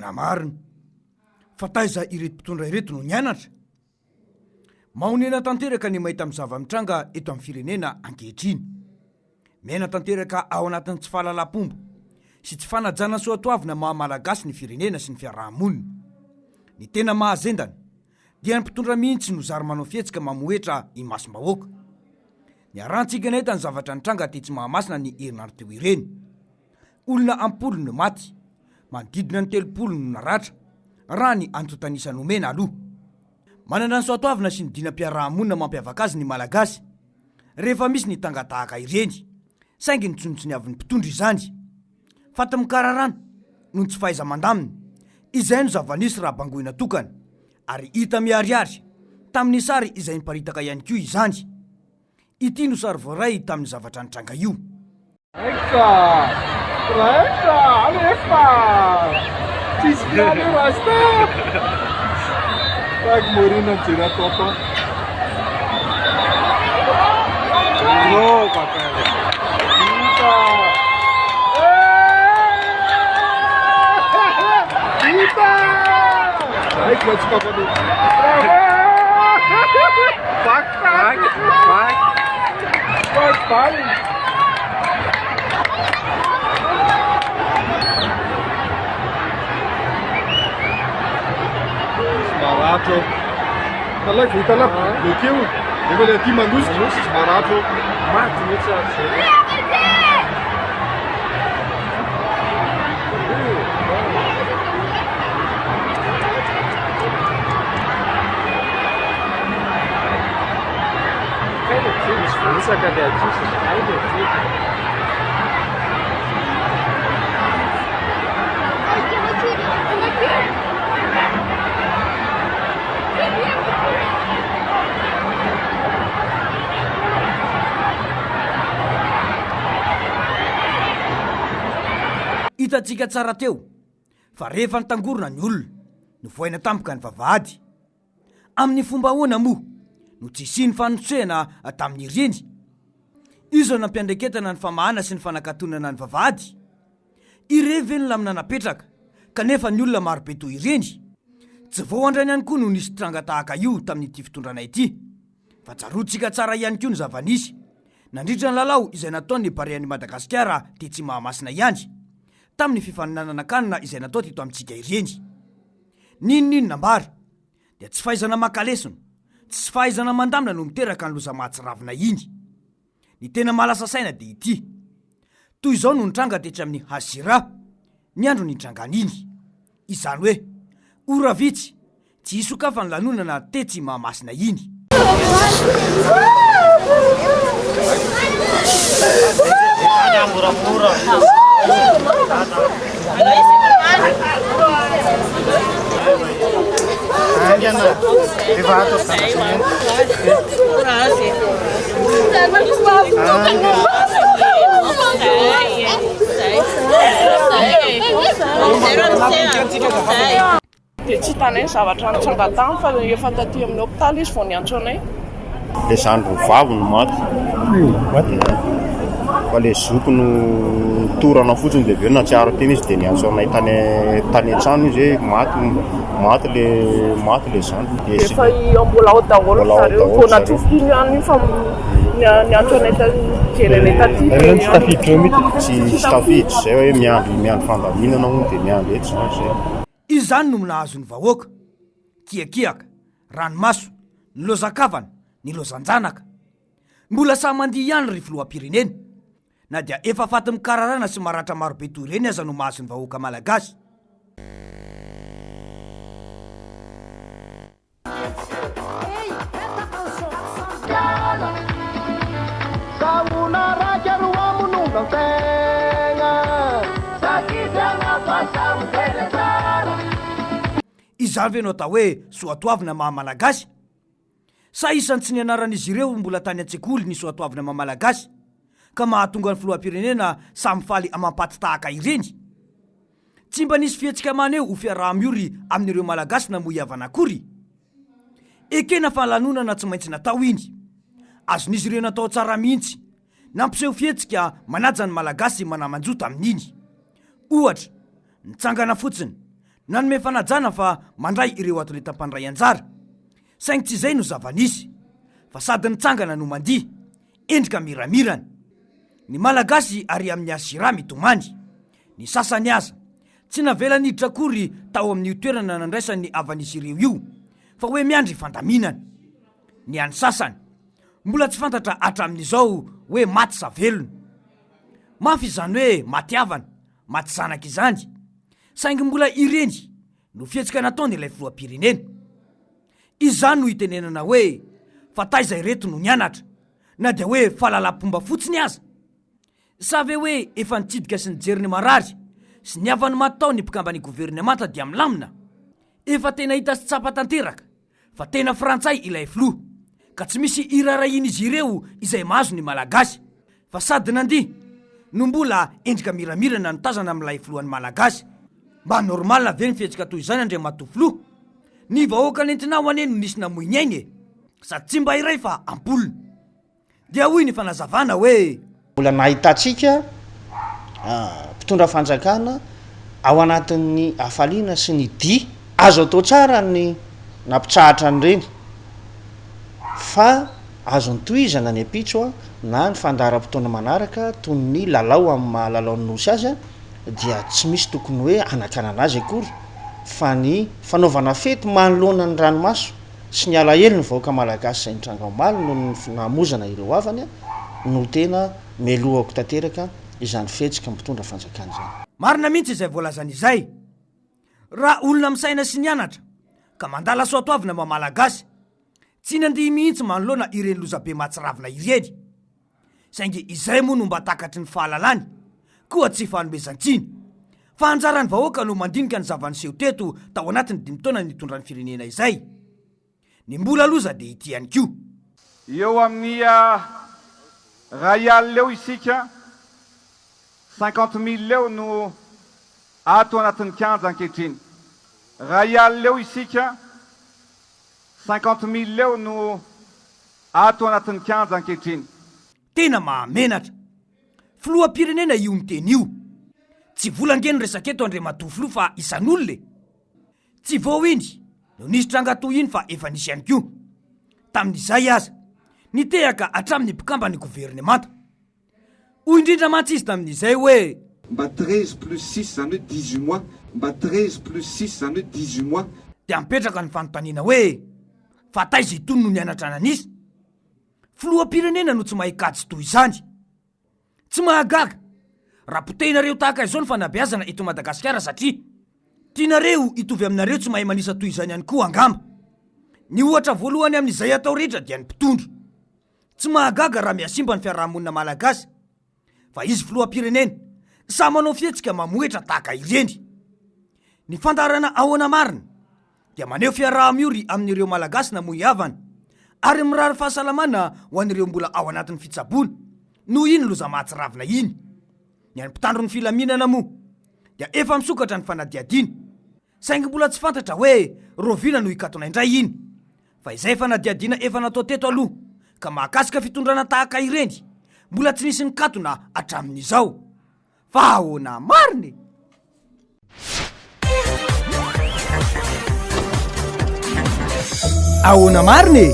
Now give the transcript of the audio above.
Tena marina fa taiza ireto mpitondra ireto no nianatra. Mahonena tanteraka ny mahita amin'ny zava-mitranga eto amin'ny firenena ankehitriny. Mena tanteraka ao anatin'ny tsy fahalalam-pomba sy tsy fanajana soatoavina maha-malagasy ny firenena sy ny fiarahamonina. Ny tena mahazendana dia ny mpitondra mihitsy no zary manao fihetsika mamoetra i masom-bahoaka. Ny arantsika nahita ny zavatra nitranga ty tsy mahamasina ny herinandro teo ireny. Olona ampolo no maty, manodidina ny 30 no naratra raha ny antotanisany omena aloha. Manana ny soatoavina sy ny dinam-piarahamonina mampiavaka azy ny malagasy rehefa misy ny tanga tahaka ireny, saingy nitsontsony avy ny mpitondra izany. Fati-mikararana no tsy fahaiza mandamina, izay no zava-nisy raha bangoina tokana, ary hita miariary tamin'ny sary izay niparitaka ihany koa izany. Ity no sary voaray tamin'ny zavatra nitranga io. Morina mijery topo. No, bacana. Eita! Ai, que vai descalçar dele. Vai. Barato. Tá vita lá, bloqueio. Eu vou ler aqui, Manus, barato. Mate, muito Hitatsika tsara teo fa rehefa nitangorona ny olona no voaina tampoka ny vavahady. Amin'ny fomba ahoana moa no tsy sy ny fanotsehana tamin'ny ireny? Izo nampiandreketana ny famahana sy ny fanakatonana ny vavahady. Ireveny lamina napetraka kanefa ny olona marobe toy ireny. Tsy voandrany ihany koa no nisy tranga tahaka io tamin'ity fitondrana ity, fa tsarotsika tsara ihany koa ny zava-nisy nandritra ny lalao izay nataon'ny Barea ny Madagasikara ty tsy mahamasina ihany tamin'ny fifaninanana kanina izay natao teto amintsika ireny. Ninona nambara dia tsy fahaizana makalesona, tsy fahaizana mandamina no miteraka ny loza mahatsiravina iny. Ny tena malasa saina dia ity: toy izao no nitranga tetry amin'ny Hazira ny andro nitrangan'iny. Izany hoe ora vitsy tsy isokafa ny lanonana tetsy mahamasina iny. Dia tsy tanay zavatra nitranga tany fa efa taty amin'ny hôpitaly izy vao niantso anay. Le zandro vavo no maty. Fa le zoko no torana fotsiny dia aveo natsiaro teny izy dia niantso anay tany an-trano izy maty le zandro. Efa mbola ao daholo zareo vao natsofoka ihany fa niantso anay jerenay taty. Tsy tafiditra zay hoe miandro fandaminana hono dia miandro eto zay. Izany no nahazo ny vahoaka, kiakiaka, ranomaso, ny lozakavana, ny lozanjanaka. Mbola samy mandihy ihany ry filoham-pirenena, na dia efa faty mikararana sy maratra marobe toy ireny aza no mahazo ny vahoaka malagasy. Izany ve no atao hoe soatoavina maha-malagasy? Sa isan'ny tsy nianaran'izy ireo mbola tany an-tsekoly ny soatoavina maha-malagasy ka mahatonga ny filoham-pirenena samy faly amampaty tahaka ireny? Tsy mba nisy fihetsika maneo ho fiaraha-miory amin'ireo malagasy na moiavana akory? Ekena fa lanonana tsy maintsy natao iny. Azon'izy ireo natao tsara mihitsy, nampiseho fihetsika manaja ny malagasy manamanjota amin'iny. Ohatra, nitsangana fotsiny nanome fanajana fa mandray ireo ato letam-pandray anjara, saingy tsy izay no zavanisy fa sady nitsangana no mandiha endrika miramirana. Ny malagasy ary amin'ny azira mitomany, ny sasany aza tsy navela niditra akory tao amin'io toerana nandraisan'ny avan'izy ireo io fa hoe miandry fandaminana. Ny any sasany mbola tsy fantatra hatramin'izao hoe maty sa velona. Mafy izany hoe maty avana, maty zanaka izany, saingy mbola ireny no fihetsika nataony ilay filoham-pirenena. Izany no hitenenana hoe fa taiza ireto no nianatra, na dia hoe fahalalam-pomba fotsiny aza, sa ve hoe efa nitsidika sy nijery ny marary sy ny avany maty tao ny mpikambany gouvernemanta dia milamina. Efa tena hita sy tsapa tanteraka fa tena frantsay ilay filoha, ka tsy misy irarahiny izy ireo izay mahazo ny malagasy, fa sady nandiha no mbola endrika miramirana no tazana amin'ilay filohan'ny malagasy. Mba normalna ve ny fihetsika toy izany andre matofiloha? Ny vahoaka nentina ho aneny no nisy namoiny ainy sady tsy mba iray fa ampolina. Dia hoy ny fanazavana hoe mbola nahitantsika mpitondra fanjakana ao anatin'ny hafaliana sy ny dia azo atao tsara ny nampitrahatra an'ireny, fa azo nytohizana ny apitso na ny fandaharam-potoana manaraka toy ny lalao amin'ny mahalalao ny nosy azy dia tsy misy tokony hoe anakanana azy akory, fa ny fanaovana fety manoloana ny ranomaso sy ny alahelo ny vahoaka malagasy izay nitranga omaly no ny namozana ireo avany no tena melohako tanteraka izany fihetsika mpitondra fanjakana izany. Marina mihitsy izay voalazana izay. Raha olona misaina sy nianatra ka mandala soatoavina mamalagasy, tsy nandihy mihitsy manoloana ireny lozabe matsiravina ireny, saingy izay moa no mba takatry ny fahalalany koa tsy fanomezantsiny. Fa anjarany vahoaka no mandinika ny zavaniseho teto tao anatiny 5 taona nitondra ny firenena izay. Ny mbola loza dia ity ihany koa. Eo amin'ny raialy leo isika 50,000 leo no ato anatin'ny kianja ankehitriny. Raialy leo isika 50,000 leo no ato anatin'ny kianja ankehitriny. Tena mahamenatra. Filoham-pirenena io miteny io. Tsy volangeny resaka eto andre matofilo fa isan'olona. Tsy vao indry no nisy tranga toy iny fa efa nisy ihany koa. Tamin'izay aza nitehaka hatramin'ny mpikambany gouvernemanta. Hoy indrindra mantsy izy tamin'izay hoe mba 13+6 zany hoe 18 mois, mba 13+6 zany hoe 18 mois. Dia mipetraka ny fanontaniana hoe fa taiza itony no nianatra nanisy? Filoham-pirenena no tsy mahikajy toy izany. Tsy mahagaga raha potehinareo tahaka izao ny fanabeazana eto Madagasikara satria tianareo hitovy aminareo tsy mahay manisa toy izany ihany koa angamba. Ny ohatra voalohany amin'izay atao rehetra dia ny mpitondro. Tsy mahagaga raha miasimba ny fiarahamonina malagasy, fa izy filoham-pirenena sa manao fihetsika mamoetra tahaka ireny. Ny fandarana ahoana marina dia maneho fiaraha-miory amin'ireo malagasy namoy havana ary mirary fahasalamana ho an'ireo mbola ao anatin'ny fitsaboana no iny loza mahatsiravina iny. Ny any mpitandro ny filaminana moa dia efa misokatra ny fanadiadiana, saingy mbola tsy fantatra hoe rovina no hikatona indray iny. Fa izay fanadiadiana efa natao teto aloha ka mahakasika fitondrana tahaka ireny mbola tsy nisy nikatona hatramin'izao. Fa ahoana mariny? Ahoana mariny?